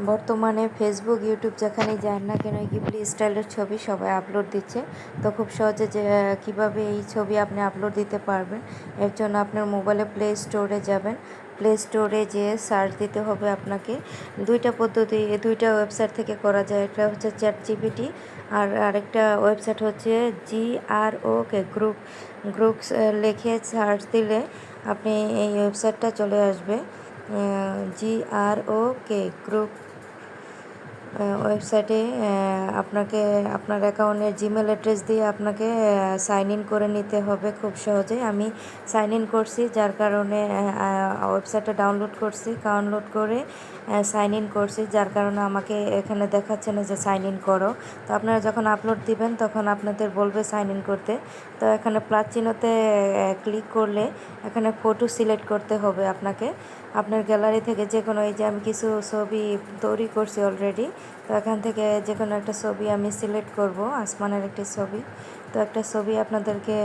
বর্তমানে Facebook YouTube যেখানেই যান না কেন গিবলি স্টাইলের ছবি সবাই আপলোড দিচ্ছে। তো খুব সহজে যে কীভাবে এই ছবি আপনি আপলোড দিতে পারবেন, এর জন্য আপনার মোবাইলে প্লে স্টোরে যাবেন। প্লে স্টোরে যেয়ে সার্চ দিতে হবে আপনাকে। দুইটা পদ্ধতি, দুইটা ওয়েবসাইট থেকে করা যায়। একটা হচ্ছে চ্যাট জিপিটি, আর আরেকটা ওয়েবসাইট হচ্ছে GROK গ্রুপস লিখে সার্চ দিলে আপনি এই ওয়েবসাইটটা চলে আসবে। GROK গ্রুপ ওয়েবসাইটে আপনাকে আপনার অ্যাকাউন্টের জিমেল অ্যাড্রেস দিয়ে আপনাকে সাইন ইন করে নিতে হবে খুব সহজে। আমি সাইন ইন করছি, যার কারণে ওয়েবসাইটটা ডাউনলোড করে সাইন ইন করছি, যার কারণে আমাকে এখানে দেখাচ্ছে না যে সাইন ইন করো। তো আপনারা যখন আপলোড দিবেন তখন আপনাদের বলবে সাইন ইন করতে। তো এখানে প্লাস চিহ্নতে ক্লিক করলে এখানে ফটো সিলেক্ট করতে হবে আপনাকে। আপনার গ্যালারি থেকে যে কোনো, এই যে আমি কিছু ছবি তৈরি করছি অলরেডি, তো এখান থেকে যে কোনো একটা ছবি আমি সিলেক্ট করব, আসমানের একটি ছবি। তো একটা ছবি আপনাদেরকে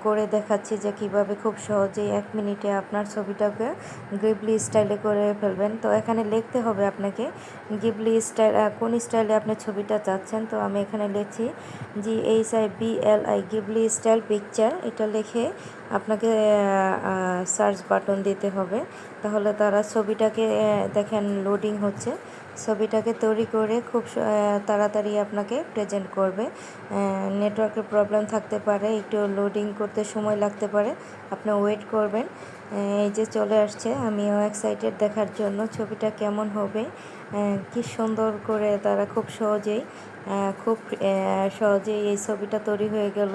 করে দেখাচ্ছি যে কিভাবে খুব সহজেই 1 মিনিটে আপনার ছবিটাকে গিবলি স্টাইলে করে ফেলবেন। তো এখানে লিখতে হবে আপনাকে গিবলি স্টাইল, কোন স্টাইলে আপনি ছবিটা চাচ্ছেন। তো আমি এখানে লিখছি GHIBLI গিবলি স্টাইল পিকচার। এটা লিখে আপনাকে সার্চ বাটন দিতে হবে। তাহলে তারা ছবিটাকে দেখেন লোডিং হচ্ছে, ছবিটাকে তৈরি করে খুব তাড়াতাড়ি আপনাকে প্রেজেন্ট করবে। নেটওয়ার্কের প্রবলেম থাকতে পারে, একটু লোডিং করতে সময় লাগতে পারে, আপনি ওয়েট করবেন। এই যে চলে আসছে, আমিও এক্সাইটেড দেখার জন্য ছবিটা কেমন হবে। কি সুন্দর করে তারা খুব সহজেই এই ছবিটা তৈরি হয়ে গেল।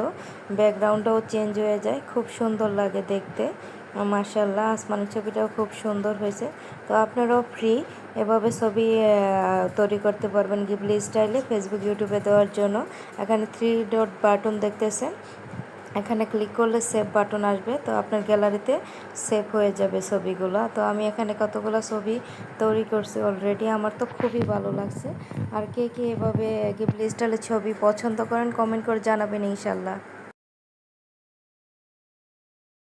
ব্যাকগ্রাউন্ডটাও চেঞ্জ হয়ে যায়, খুব সুন্দর লাগে দেখতে। মাশাআল্লাহ, আসমানের ছবিটাও খুব সুন্দর হয়েছে। তো আপনারাও ফ্রি এভাবে ছবি তৈরি করতে পারবেন গিবলি স্টাইলে ফেসবুক ইউটিউবে দেওয়ার জন্য। এখানে 3 ডট বাটন দেখতেছেন, এখানে ক্লিক করলে সেভ বাটন আসবে। তো আপনার গ্যালারিতে সেভ হয়ে যাবে ছবিগুলো। তো আমি এখানে কতগুলো ছবি তৈরি করছি অলরেডি, আমার তো খুবই ভালো লাগছে। আর কে কে এভাবে গিবলি স্টাইলের ছবি পছন্দ করেন কমেন্ট করে জানাবেন ইনশাল্লাহ।